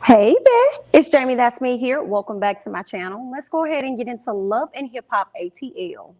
Hey there, it's Jamithatsme here. Welcome back to my channel. Let's go ahead and get into love and hip hop ATL.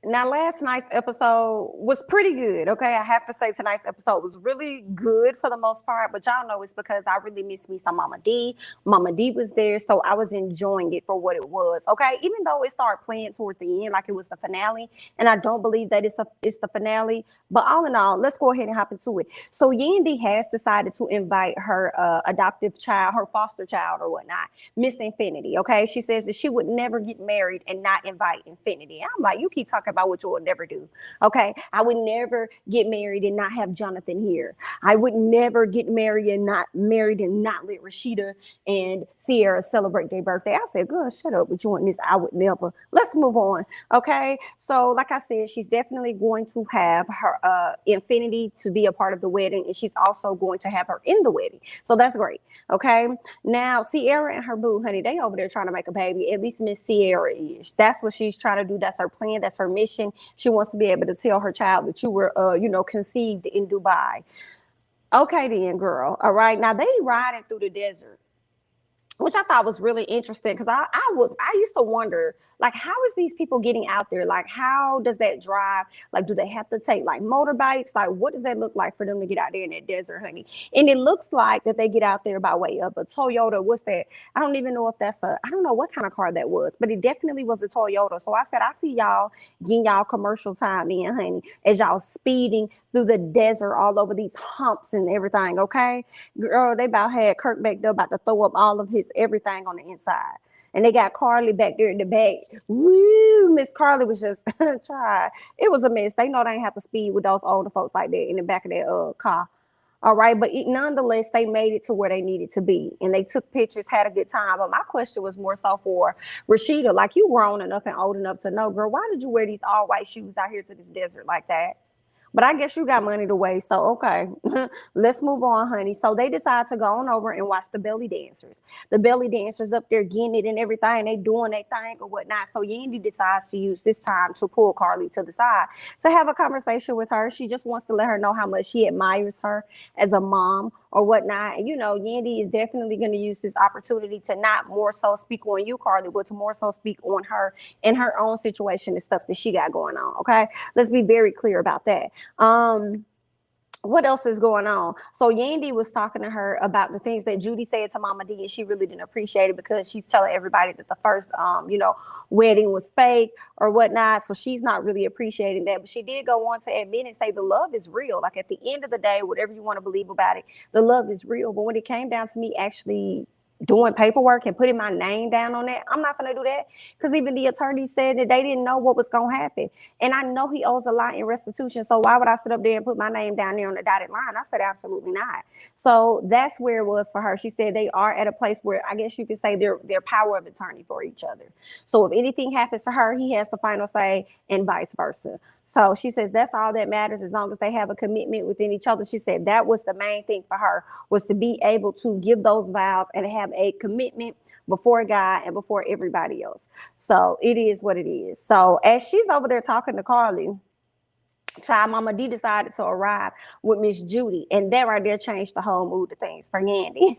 Now, last night's episode was pretty good, okay? I have to say tonight's episode was really good for the most part, but y'all know it's because I really miss me some Mama D. Mama D was there, so I was enjoying it for what it was, okay? Even though it started playing towards the end like it was the finale, and I don't believe that it's the finale, but all in all, let's go ahead and hop into it. So Yandy has decided to invite her adoptive child, her foster child or whatnot, Miss Infinity, okay? She says that she would never get married and not invite Infinity. I'm like, you keep talking about what you would never do. Okay. I would never get married and not have Jonathan here. I would never get married and not let Rasheeda and Sierra celebrate their birthday. I said, girl, shut up with you and this. I would never. Let's move on. Okay. So like I said, she's definitely going to have her Infinity to be a part of the wedding, and she's also going to have her in the wedding. So that's great. Okay. Now Sierra and her boo, honey, they over there trying to make a baby. At least Miss Sierra is. That's what she's trying to do. That's her plan. That's her mission. She wants to be able to tell her child that you were, conceived in Dubai. Okay, then, girl. All right. Now they riding through the desert, which I thought was really interesting because I used to wonder, like, how is these people getting out there? Like, how does that drive? Like, do they have to take like motorbikes? Like, what does that look like for them to get out there in that desert, honey? And it looks like that they get out there by way of a Toyota. What's that? I don't even know if that's I don't know what kind of car that was, but it definitely was a Toyota. So I said, I see y'all getting y'all commercial time in, honey, as y'all speeding through the desert all over these humps and everything, okay? Girl, they about had Kirk back there about to throw up all of his everything on the inside. And they got Karlie back there in the back. Woo, Miss Karlie was just, child, it was a mess. They know they ain't have to speed with those older folks like that in the back of their car. All right, but nonetheless, they made it to where they needed to be. And they took pictures, had a good time. But my question was more so for Rasheeda, like, you grown enough and old enough to know, girl, why did you wear these all white shoes out here to this desert like that? But I guess you got money to waste, so okay. Let's move on, honey. So they decide to go on over and watch the belly dancers. The belly dancers up there getting it and everything. They doing their thing or whatnot. So Yandy decides to use this time to pull Karlie to the side to have a conversation with her. She just wants to let her know how much she admires her as a mom or whatnot. And, Yandy is definitely going to use this opportunity to not more so speak on you, Karlie, but to more so speak on her and her own situation and stuff that she got going on, okay? Let's be very clear about that. What else is going on? So Yandy was talking to her about the things that Judy said to Mama D, and she really didn't appreciate it because she's telling everybody that the first, wedding was fake or whatnot. So she's not really appreciating that. But she did go on to admit and say the love is real. Like, at the end of the day, whatever you want to believe about it, the love is real. But when it came down to me actually doing paperwork and putting my name down on that, I'm not going to do that, because even the attorney said that they didn't know what was going to happen. And I know he owes a lot in restitution. So why would I sit up there and put my name down there on the dotted line? I said, absolutely not. So that's where it was for her. She said they are at a place where I guess you could say they're power of attorney for each other. So if anything happens to her, he has the final say, and vice versa. So she says that's all that matters, as long as they have a commitment within each other. She said that was the main thing for her, was to be able to give those vows and have a commitment before God and before everybody else. So it is what it is. So as she's over there talking to Karlie, child, Mama D decided to arrive with Miss Judy, and that right there changed the whole mood of things for Yandy.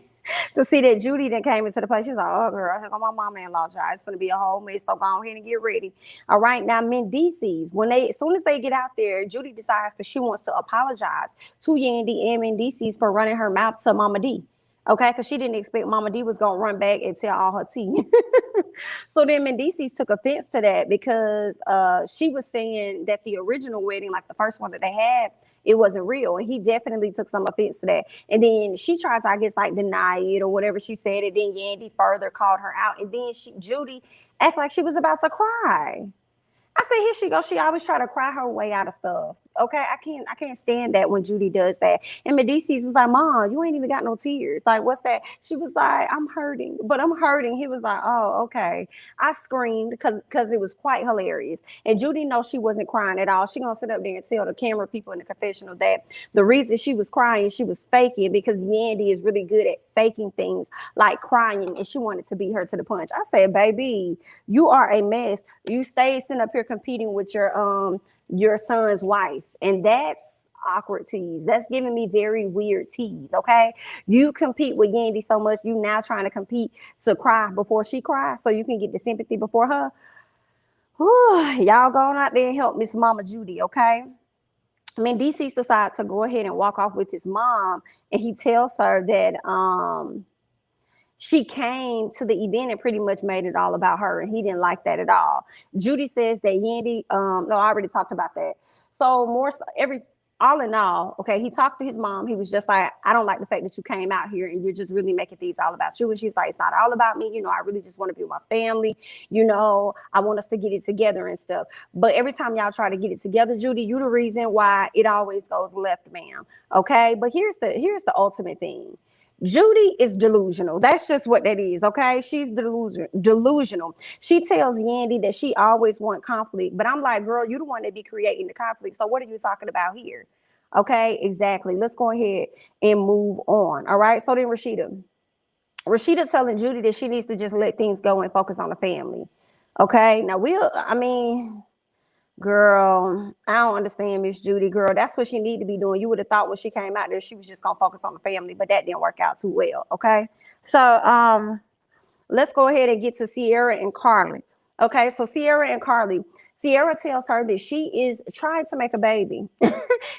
To see that Judy then came into the place, she's like, oh girl, here come my mama-in-law, child. It's gonna be a whole mess, so go ahead and get ready. All right, now mendeecees, as soon as they get out there, Judy decides that she wants to apologize to Yandy and mendeecees for running her mouth to Mama D. Okay, because she didn't expect Mama D was going to run back and tell all her tea. So then mendeecees took offense to that, because she was saying that the original wedding, like the first one that they had, it wasn't real. And he definitely took some offense to that. And then she tries to, I guess, like deny it or whatever she said. And then Yandy further called her out. And then Judy acted like she was about to cry. I said, here she goes. She always try to cry her way out of stuff. Okay, I can't stand that when Judy does that. And mendeecees was like, Mom, you ain't even got no tears. Like, what's that? She was like, I'm hurting, but I'm hurting. He was like, oh, okay. I screamed because it was quite hilarious. And Judy knows she wasn't crying at all. She gonna sit up there and tell the camera people in the confessional that the reason she was crying, she was faking because Yandy is really good at faking things like crying, and she wanted to beat her to the punch. I said, baby, you are a mess. You stay sitting up here competing with your son's wife, and that's awkward tease. That's giving me very weird tease. Okay, you compete with Yandy so much, you now trying to compete to cry before she cries, so you can get the sympathy before her. Whew, y'all going out there and help Miss Mama Judy. Okay. mendeecees decides to go ahead and walk off with his mom, and he tells her that she came to the event and pretty much made it all about her, and he didn't like that at all. Judy says that Yandy, no, I already talked about that. So more all in all, okay, he talked to his mom. He was just like, I don't like the fact that you came out here and you're just really making things all about you. And she's like, it's not all about me. I really just want to be with my family. I want us to get it together and stuff. But every time y'all try to get it together, Judy, you the reason why it always goes left, ma'am. Okay, but here's the ultimate thing. Judy is delusional. That's just what that is, okay? She's delusional. She tells Yandy that she always wants conflict, but I'm like, girl, you the one that be creating the conflict. So what are you talking about here? Okay, exactly. Let's go ahead and move on. All right. So then Rasheeda telling Judy that she needs to just let things go and focus on the family. Okay. Now girl, I don't understand Miss Judy, girl. That's what she need to be doing. You would have thought when she came out there, she was just gonna focus on the family, but that didn't work out too well. Okay. So let's go ahead and get to Sierra and Karlie. Okay, so Sierra and Karlie. Sierra tells her that she is trying to make a baby.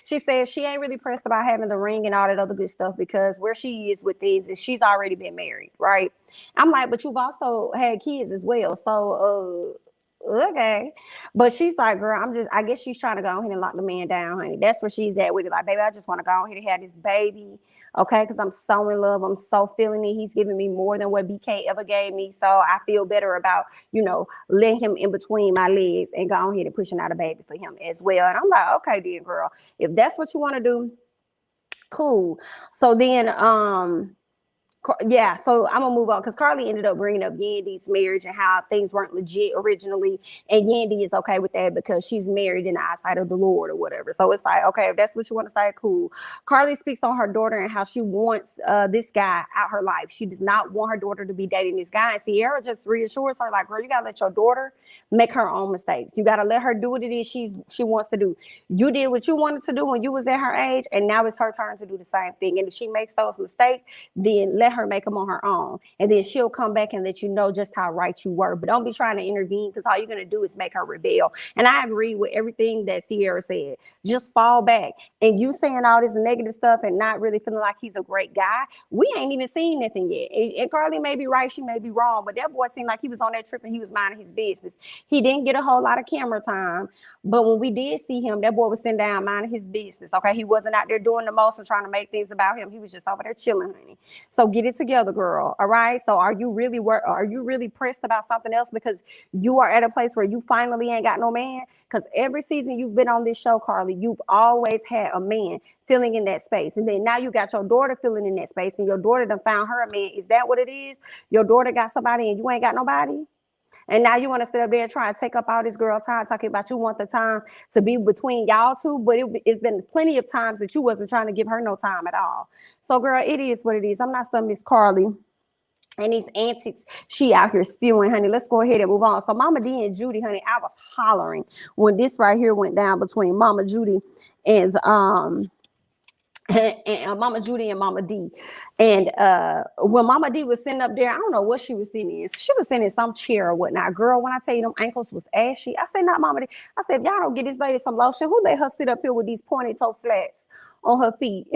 She says she ain't really pressed about having the ring and all that other good stuff because where she is with these is she's already been married, right? I'm like, but you've also had kids as well. So okay. But she's like, girl, I guess she's trying to go ahead and lock the man down, honey. That's where she's at with it. Like, baby, I just want to go ahead and have this baby. Okay, because I'm so in love. I'm so feeling it. He's giving me more than what BK ever gave me. So I feel better about, letting him in between my legs and go ahead and pushing out a baby for him as well. And I'm like, okay, then, girl, if that's what you want to do, cool. So then, yeah, so I'm gonna move on because Karlie ended up bringing up Yandy's marriage and how things weren't legit originally, and Yandy is okay with that because she's married in the eyesight of the Lord or whatever. So it's like, okay, if that's what you want to say, cool. Karlie speaks on her daughter and how she wants this guy out her life. She does not want her daughter to be dating this guy. And Sierra just reassures her, like, girl, you gotta let your daughter make her own mistakes. You gotta let her do what it is she wants to do. You did what you wanted to do when you was at her age, and now it's her turn to do the same thing. And if she makes those mistakes, then let her make them on her own, and then she'll come back and let you know just how right you were. But don't be trying to intervene because all you're going to do is make her rebel. And I agree with everything that Sierra said. Just fall back. And you saying all this negative stuff and not really feeling like he's a great guy, we ain't even seen nothing yet. And Karlie may be right, she may be wrong, but that boy seemed like he was on that trip and he was minding his business. He didn't get a whole lot of camera time, but when we did see him, that boy was sitting down minding his business. Okay, he wasn't out there doing the most and trying to make things about him. He was just over there chilling, honey. So get it together, girl. All right. So are you really pressed about something else because you are at a place where you finally ain't got no man? Because every season you've been on this show, Karlie, you've always had a man filling in that space. And then now you got your daughter filling in that space, and your daughter done found her a man. Is that what it is? Your daughter got somebody and you ain't got nobody? And now you want to sit up there and try and take up all this girl time talking about you want the time to be between y'all two, but it's been plenty of times that you wasn't trying to give her no time at all. So, girl, it is what it is. I'm not studying Miss Karlie and these antics she out here spewing, honey. Let's go ahead and move on. So Mama D and Judy, honey, I was hollering when this right here went down between Mama Judy and and Mama Judy and Mama D. And when Mama D was sitting up there, I don't know what she was sitting in. She was sitting in some chair or whatnot. Girl, when I tell you them ankles was ashy, I said, not Mama D. I said, if y'all don't get this lady some lotion, who let her sit up here with these pointed toe flats on her feet?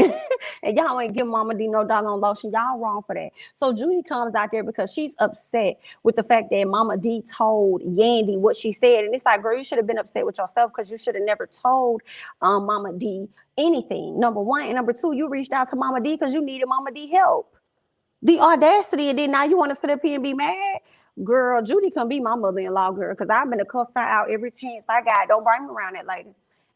And y'all ain't give Mama D no doggone lotion. Y'all wrong for that. So Judy comes out there because she's upset with the fact that Mama D told Yandy what she said. And it's like, girl, you should have been upset with yourself because you should have never told Mama D anything, number one. And number two, you reached out to Mama D because you needed Mama D help. The audacity, and then now you want to sit up here and be mad? Girl, Judy can be my mother-in-law, girl, because I've been to cuss her out every chance I got. Don't bring me around that lady.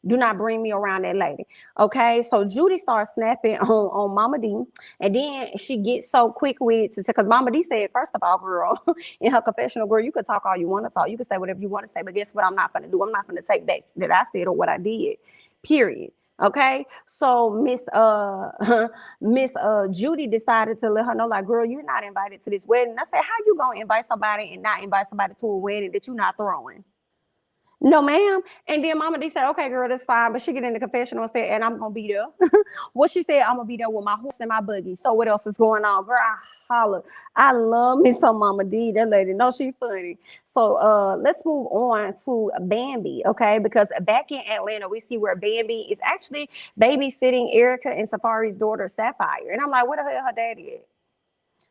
Do not bring me around that lady. Okay. So Judy starts snapping on Mama D. And then she gets so quick with it because Mama D said, first of all, girl, in her confessional, girl, you can talk all you want to talk. You can say whatever you want to say. But guess what? I'm not going to do. I'm not going to take back that I said or what I did. Period. Okay, so Miss Judy decided to let her know, like, girl, you're not invited to this wedding. I said, how you gonna invite somebody and not invite somebody to a wedding that you're not throwing? No, ma'am. And then Mama D said, okay, girl, that's fine. But she get in the confessional and said, and I'm gonna be there. What she said, I'm gonna be there with my horse and my buggy. So what else is going on? Girl, I holler. I love me some Mama D. That lady, no, she funny. So let's move on to Bambi, okay? Because back in Atlanta, we see where Bambi is actually babysitting Erica and Safaree's daughter, Sapphire. And I'm like, where the hell her daddy at?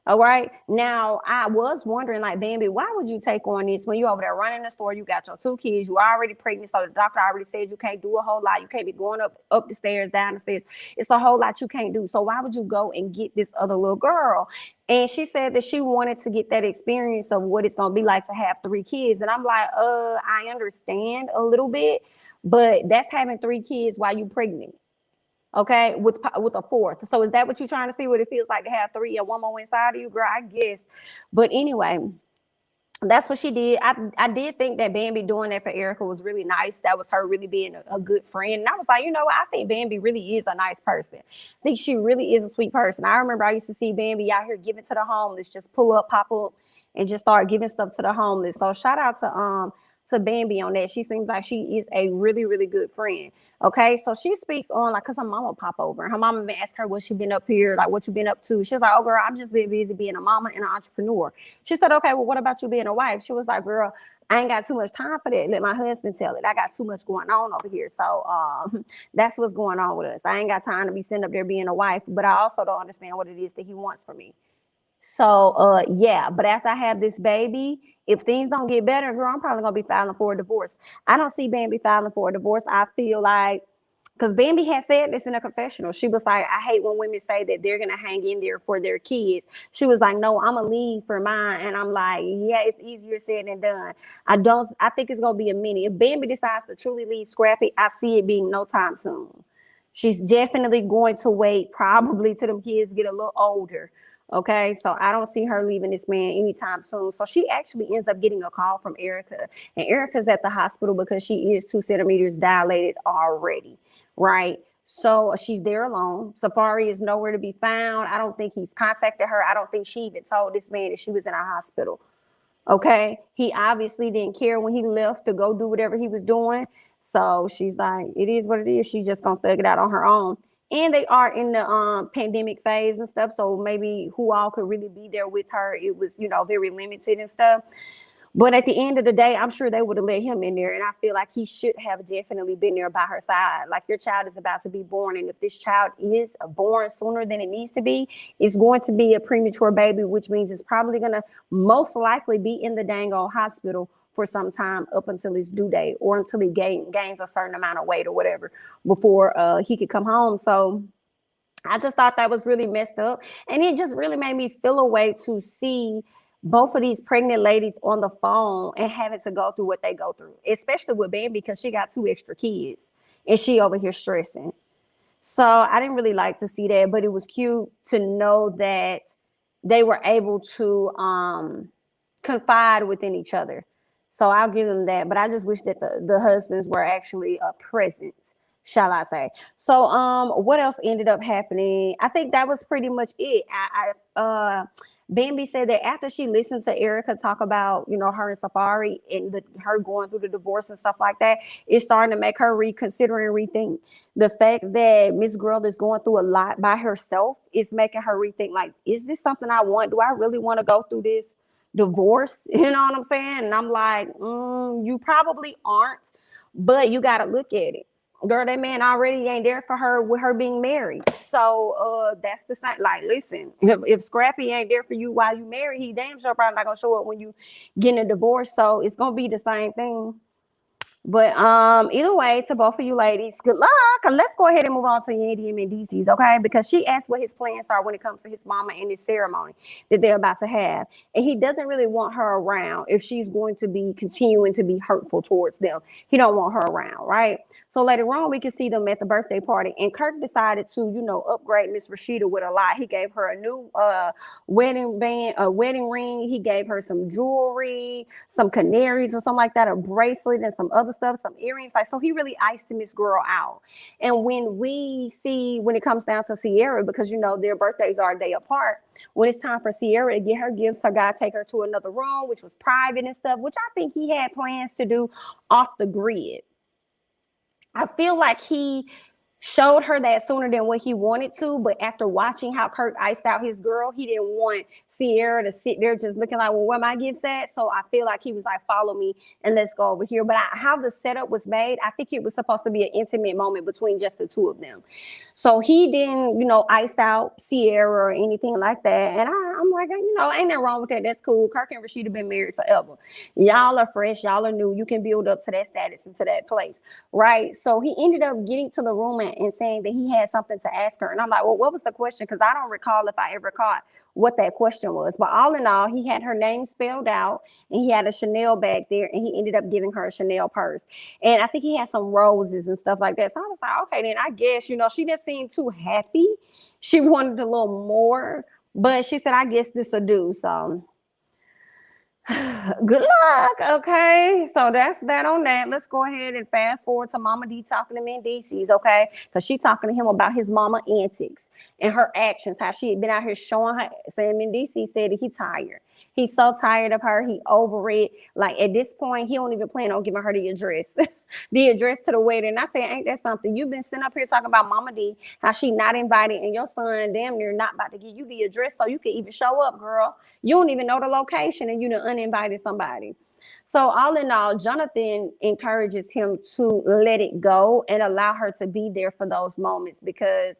All right. Now, I was wondering, like, Bambi, why would you take on this when you're over there running the store? You got your 2 kids. You already pregnant. So the doctor already said you can't do a whole lot. You can't be going up the stairs, down the stairs. It's a whole lot you can't do. So why would you go and get this other little girl? And she said that she wanted to get that experience of what it's going to be like to have 3 kids. And I'm like, I understand a little bit, but that's having 3 kids while you're pregnant. Okay, with a 4th. So is that what you're trying to see, what it feels like to have 3 and 1 more inside of you, girl? I guess. But anyway, that's what she did. I did think that Bambi doing that for Erica was really nice. That was her really being a good friend. And I was like, you know what? I think Bambi really is a nice person. I think she really is a sweet person. I remember I used to see Bambi out here giving to the homeless, just pull up, pop up, and just start giving stuff to the homeless. So shout out to Bambi on that. She seems like she is a really, really good friend. Okay, so she speaks on, like, because her mama pop over. And her mama been asking her what she been up here, like what you been up to. She's like, oh, girl, I'm just been busy being a mama and an entrepreneur. She said, okay, well, what about you being a wife? She was like, girl, I ain't got too much time for that. Let my husband tell it. I got too much going on over here. So that's what's going on with us. I ain't got time to be sitting up there being a wife, but I also don't understand what it is that he wants from me. So yeah, but after I have this baby, if things don't get better, girl, I'm probably gonna be filing for a divorce. I don't see Bambi filing for a divorce. I feel like, because Bambi had said this in a confessional. She was like, I hate when women say that they're gonna hang in there for their kids. She was like, no, I'm gonna leave for mine. And I'm like, yeah, it's easier said than done. I think it's gonna be a minute. If Bambi decides to truly leave Scrappy, I see it being no time soon. She's definitely going to wait probably till them kids get a little older. Okay, so I don't see her leaving this man anytime soon. So she actually ends up getting a call from Erica, and Erica's at the hospital because she is 2 centimeters dilated already, right? So she's there alone. Safaree is nowhere to be found. I don't think he's contacted her. I don't think she even told this man that she was in a hospital. Okay, he obviously didn't care when he left to go do whatever he was doing. So she's like, it is what it is. She's just gonna thug it out on her own. And they are in the pandemic phase and stuff. So maybe who all could really be there with her, it was, very limited and stuff. But at the end of the day, I'm sure they would have let him in there. And I feel like he should have definitely been there by her side. Like, your child is about to be born. And if this child is born sooner than it needs to be, it's going to be a premature baby, which means it's probably going to most likely be in the dang old hospital for some time up until his due date, or until he gains a certain amount of weight or whatever before he could come home. So I just thought that was really messed up. And it just really made me feel a way to see both of these pregnant ladies on the phone and having to go through what they go through, especially with Bambi, because she got 2 extra kids and she over here stressing. So I didn't really like to see that, but it was cute to know that they were able to confide within each other. So I'll give them that. But I just wish that the husbands were actually present, shall I say. So what else ended up happening? I think that was pretty much it. Bambi said that after she listened to Erica talk about, her and Safaree and her going through the divorce and stuff like that, it's starting to make her reconsider and rethink. The fact that Miss Girl is going through a lot by herself is making her rethink, like, is this something I want? Do I really want to go through this divorce? You know what I'm saying? And I'm like, you probably aren't, but you got to look at it. Girl, that man already ain't there for her with her being married. So that's the same. Like, listen, if Scrappy ain't there for you while you married, he damn sure probably not gonna show up when you getting a divorce. So it's gonna be the same thing. But either way, to both of you ladies, good luck. And let's go ahead and move on to Yandy and mendeecees, okay? Because she asked what his plans are when it comes to his mama and this ceremony that they're about to have. And he doesn't really want her around if she's going to be continuing to be hurtful towards them. He don't want her around, right? So later on, we can see them at the birthday party. And Kirk decided to, upgrade Miss Rasheeda with a lot. He gave her a new wedding band, a wedding ring. He gave her some jewelry, some canaries or something like that, a bracelet and some other stuff, some earrings. Like, so he really iced Miss Girl out. And when it comes down to Sierra, because their birthdays are a day apart, when it's time for Sierra to get her gifts, her guy take her to another room, which was private and stuff, which I think he had plans to do off the grid. I feel like he showed her that sooner than what he wanted to, but after watching how Kirk iced out his girl, he didn't want Sierra to sit there just looking like, well, where my gifts at? So I feel like he was like, follow me and let's go over here. But how the setup was made, I think it was supposed to be an intimate moment between just the two of them. So he didn't, ice out Sierra or anything like that. And I'm like, ain't nothing wrong with that. That's cool. Kirk and Rasheeda been married forever. Y'all are fresh. Y'all are new. You can build up to that status and to that place, right? So he ended up getting to the room and saying that he had something to ask her. And I'm like, well, what was the question? Because I don't recall if I ever caught what that question was. But all in all, he had her name spelled out and he had a Chanel bag there and he ended up giving her a Chanel purse. And I think he had some roses and stuff like that. So I was like, okay, then I guess, she didn't seem too happy. She wanted a little more, but she said, I guess this will do. So good luck. Okay, so that's that on that. Let's go ahead and fast forward to Mama D talking to mendeecees, okay? Because she talking to him about his mama antics and her actions, how she had been out here showing her, saying mendeecees said that he tired. He's so tired of her. He over it. Like at this point, he don't even plan on giving her the address, the address to the wedding. And I said, ain't that something? You've been sitting up here talking about Mama D, how she not invited, and your son damn near not about to give you the address so you can even show up, girl. You don't even know the location, and you done uninvited somebody. So all in all, Jonathan encourages him to let it go and allow her to be there for those moments, because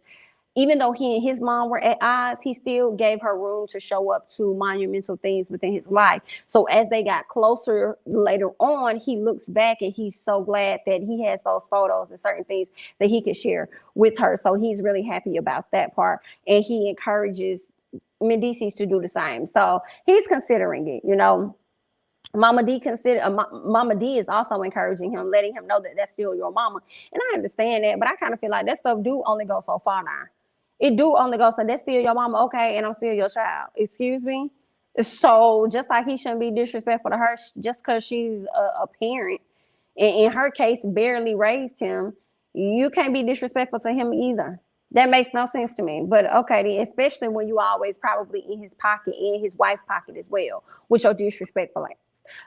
even though he and his mom were at odds, he still gave her room to show up to monumental things within his life. So as they got closer later on, he looks back and he's so glad that he has those photos and certain things that he could share with her. So he's really happy about that part. And he encourages mendeecees to do the same. So he's considering it, Mama D Mama D is also encouraging him, letting him know that that's still your mama. And I understand that, but I kind of feel like that stuff do only go so far now. It do only go so that's still your mama, okay, and I'm still your child. Excuse me? So just like he shouldn't be disrespectful to her just because she's a parent, and in her case, barely raised him, you can't be disrespectful to him either. That makes no sense to me. But okay, especially when you always probably in his pocket and his wife's pocket as well, with your disrespectful acts.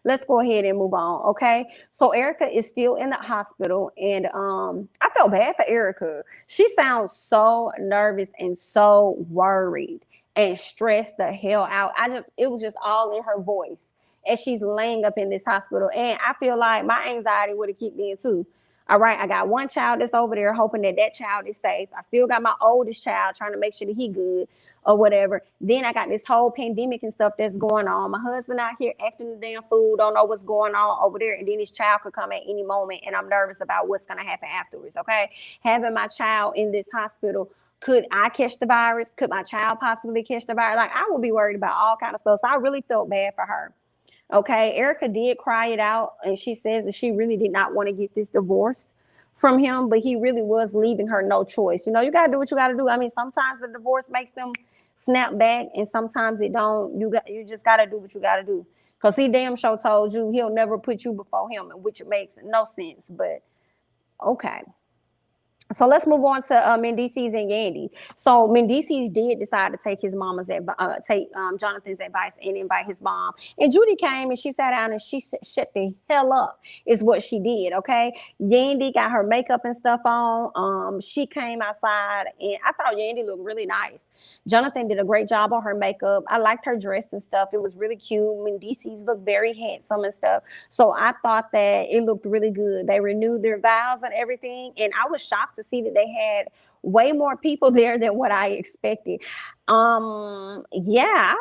Let's go ahead and move on, okay? So Erica is still in the hospital, and I felt bad for Erica. She sounds so nervous and so worried and stressed the hell out. It was just all in her voice as she's laying up in this hospital. And I feel like my anxiety would have kicked in too. All right, I got one child that's over there hoping that child is safe. I still got my oldest child trying to make sure that he good or whatever. Then I got this whole pandemic and stuff that's going on. My husband out here acting the damn fool, don't know what's going on over there. And then his child could come at any moment, and I'm nervous about what's going to happen afterwards, okay? Having my child in this hospital, could I catch the virus? Could my child possibly catch the virus? Like, I would be worried about all kind of stuff. So I really felt bad for her. Okay, Erica did cry it out, and she says that she really did not want to get this divorce from him, but he really was leaving her no choice. You got to do what you got to do. I mean, sometimes the divorce makes them snap back, and sometimes it don't. You just got to do what you got to do, because he damn sure told you he'll never put you before him, which makes no sense. But okay. So let's move on to mendeecees and Yandy. So mendeecees did decide to take his mama's Jonathan's advice and invite his mom. And Judy came and she sat down and she shut the hell up is what she did, okay? Yandy got her makeup and stuff on. She came outside and I thought Yandy looked really nice. Jonathan did a great job on her makeup. I liked her dress and stuff. It was really cute. Mendeecees looked very handsome and stuff. So I thought that it looked really good. They renewed their vows and everything. And I was shocked to see that they had way more people there than what I expected. Yeah,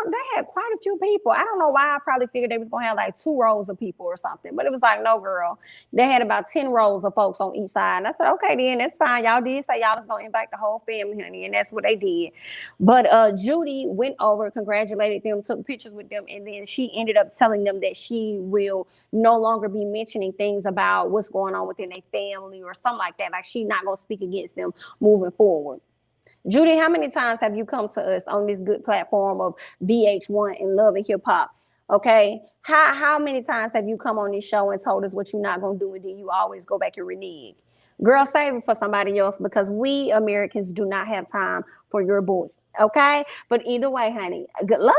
they had quite a few people. I don't know why. I probably figured they was gonna have like 2 rows of people or something, but it was like, no, girl. They had about 10 rows of folks on each side. And I said, okay, then that's fine. Y'all did say y'all was gonna invite the whole family, honey, and that's what they did. But Judy went over, congratulated them, took pictures with them, and then she ended up telling them that she will no longer be mentioning things about what's going on within their family or something like that. Like she's not gonna speak against them moving forward. Judy, how many times have you come to us on this good platform of VH1 and Love and Hip Hop? Okay, how many times have you come on this show and told us what you're not gonna do, and then you always go back and renege? Girl, save it for somebody else, because we Americans do not have time for your bullshit. Okay, but either way, honey, good luck.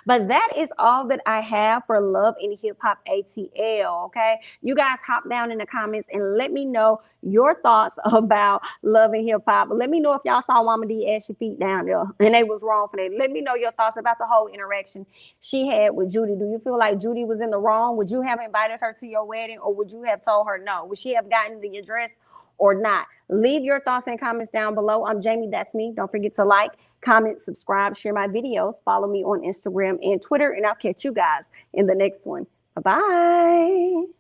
But that is all that I have for Love and Hip Hop ATL. Okay, you guys hop down in the comments and let me know your thoughts about Love and Hip Hop. Let me know if y'all saw Mama D ash your feet down there and they was wrong for that. Let me know your thoughts about the whole interaction she had with Judy. Do you feel like Judy was in the wrong? Would you have invited her to your wedding, or would you have told her no? Would she have gotten the address or not? Leave your thoughts and comments down below. I'm Jamithatsme. Don't forget to like, comment, subscribe, share my videos. Follow me on Instagram and Twitter, and I'll catch you guys in the next one. Bye-bye.